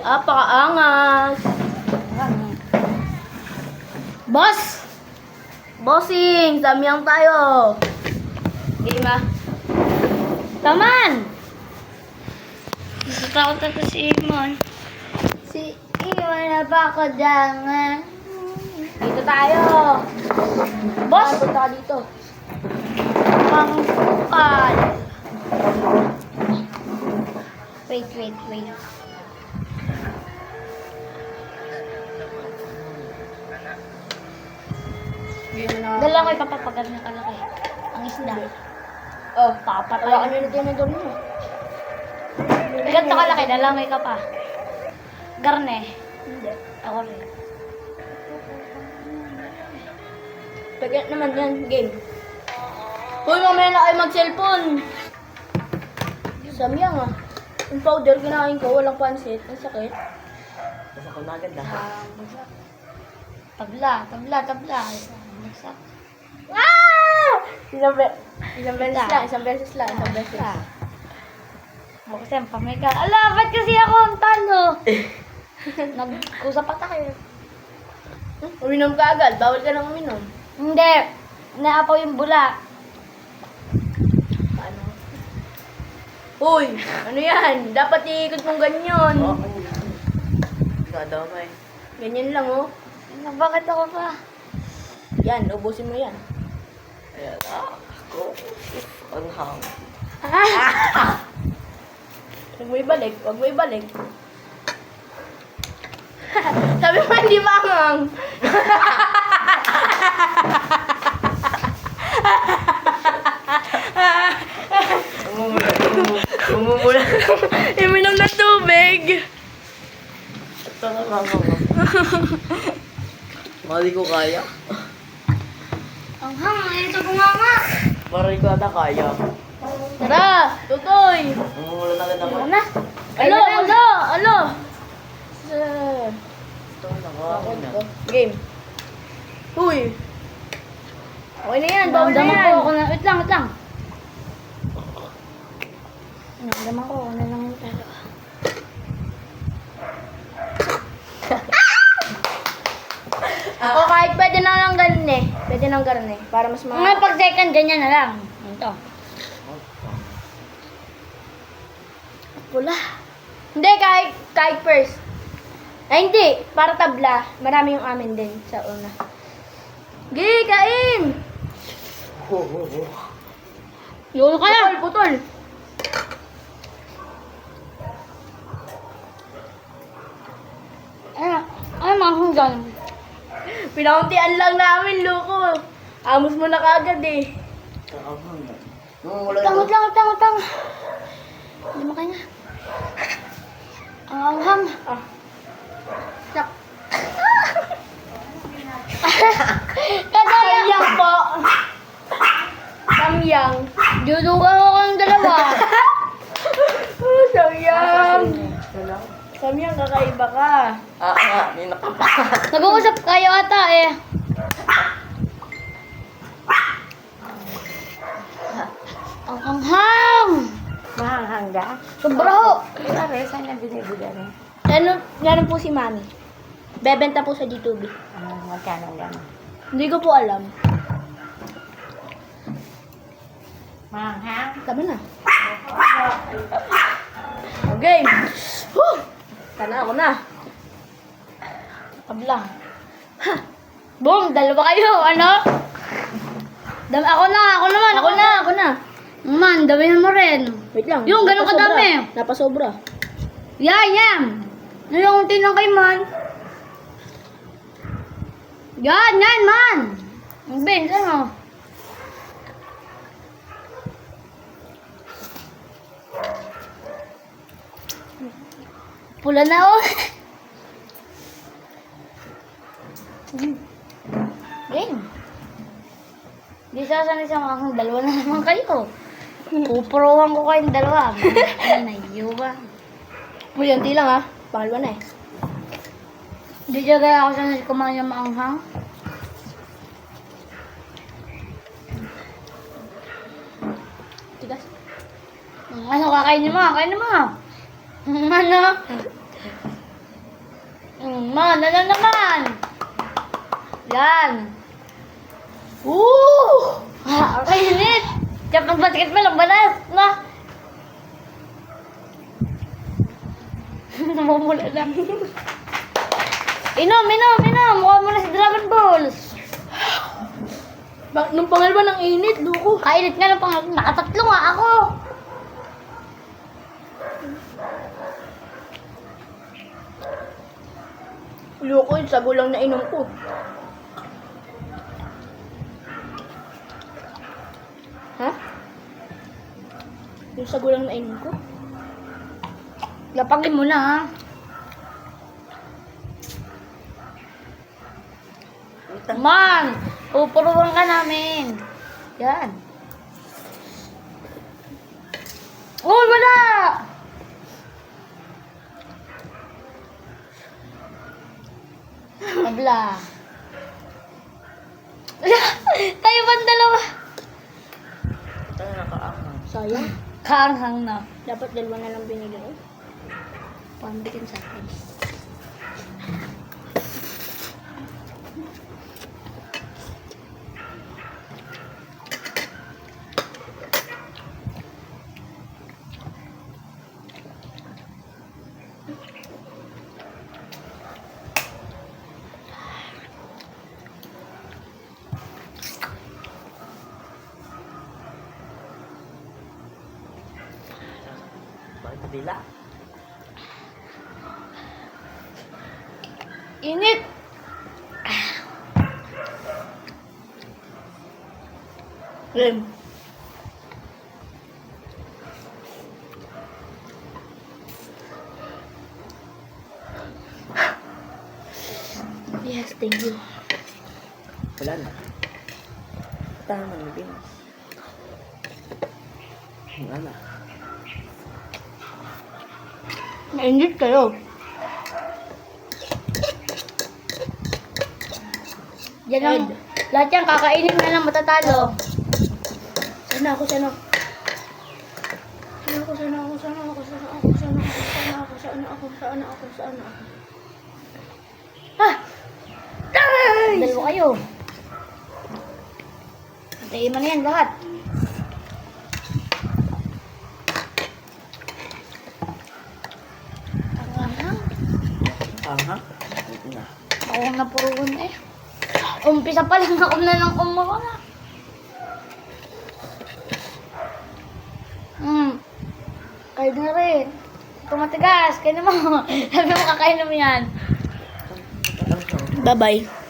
Pakaangas. Boss! Bossing! Samyang tayo. Game ah. Taman! Natatakot ako si Imon. Si Iwan na ba ako dangan? Dito tayo. Boss! Punta ka dito. Pangkal. Wait. Dala ko ipapapagal na kalaki. Ang isda. Oh, Papatay. wala kami na tinador mo. Ganito kalaki, dalamay ka pa. Garne. Hindi. Ako rin. Pagkat naman yan, game. Hoy, mamaya na kayo mag-cellphone. Samyang ah. Yung powder kinain ko, walang pansit. Ang sakit. Basta ko na agad ah. Tabla. Bagsak. Ah! Isang beses lang. Kasi ang pamay ka. Ala, ba't kasi ako ang tano? Nag-usap pa tayo. Uminom ka agad. Bawal ka nang uminom. Hindi. Naapaw yung bula. Paano? Uy! Ano yan? Dapat iikot mong ganyan. Kadamay. Ganyan lang oh. Bakit ako pa? Yan, ubusin mo yan. Ayan. Ako. Ang hang. Huwag mo ibalik. Sabi mo hindi mangang. Umumula. Iminom na tubig. Ito na lang ako. Mali ko kaya. Ang hangin, ito bunganga. Mali ko ata kaya. Tara, tutoy. Umumula na kita. Ano na? Alo. Ito na ako. Game. Huy. Okay na yan, bawal na Naramdaman yan. ko ako na. Wait lang. Naramdaman ko ako na lang yung talo. O kahit pwede na lang ganun eh. Pwede nang ganun eh. Para mas Mga pag second, ganyan na lang. Ito. pula. Hindi, kahit first. Ay, hindi. Para tabla. Marami yung amin din sa una. Gi, kain! Yun ka lang. Putol. Ay, mga hanggang. Pinauntian lang namin, loko. Amos mo na kagad eh. Umumula na. Utang. Hindi mo kanya. Ang anghang. Nak. Kadaya. Samyang po. Samyang. Dudugan ko ng dalawa. Samyang. Samyang, kakaiba ka. May nakapa. Nag-uusap kayo ata eh. Ang anghang. Mahanghangga. Sobra ho. Pare, saan na binibigyan eh? Ganun po si Mami. Bebenta po sa D2B. Magkano lang. Hindi ko po alam. Manghang. Tama na. Okay. Whew! Sana ako na. Tabla. Boom, dalawa kayo, ano? Ako na. Man, damihan mo rin. Wait lang. Yung ganun kadami. Napasobra. Yan. Yung tinang kay man. Yan, man. Ang Ben, ano? Pula na oh. Game. Di sasanay sa mga dalawa na naman kayo. Pupuruhan ko kayong dalawa. Ay, naiiwa. Uy, yanti lang ah. Pangalawa na eh. Di siya kaya ako sanay kumain ng maanghang. Tigas. Ano, kakainin mo? Kainin mo. Ano? Man, ano naman? Yan. Woo! Kainit! Diyan pang basketball, ang balas, na. Namumula lang. Inom! Mukha mo na si Dragon Balls. Nung pangalawa ng init, loko. Kainit nga ng nakatatlo nga ako. Loko yun, sago lang na inom ko. Ha? Yung sago lang na inom ko? Lapagin mo na, ha? Man! Pupuruan ka namin. Yan. Oh, wala! Abla. Tayo bang dalawa? Tayo nakaahang. Sayang. Kaanghang na. Dapat dalawa na lang binili ko. Pambitin sa akin. Bakit kabila? Init! Game. Yes, thank you. Wala na. Tama na din. Wala na. Nainit kayo. Yan ang, lahat yan, kakainin na lang matatalo. Sana ako. Sana ako. Ah! Dalawa kayo. Antayin mo na yan lahat. Anghang. Ahang? Ito na. Ako na puruan eh. Umpisa pa lang ako na ng umura. Kayo na rin. Ito matigas. Kayo mo. Sabi mo kakain mo yan. Bye-bye.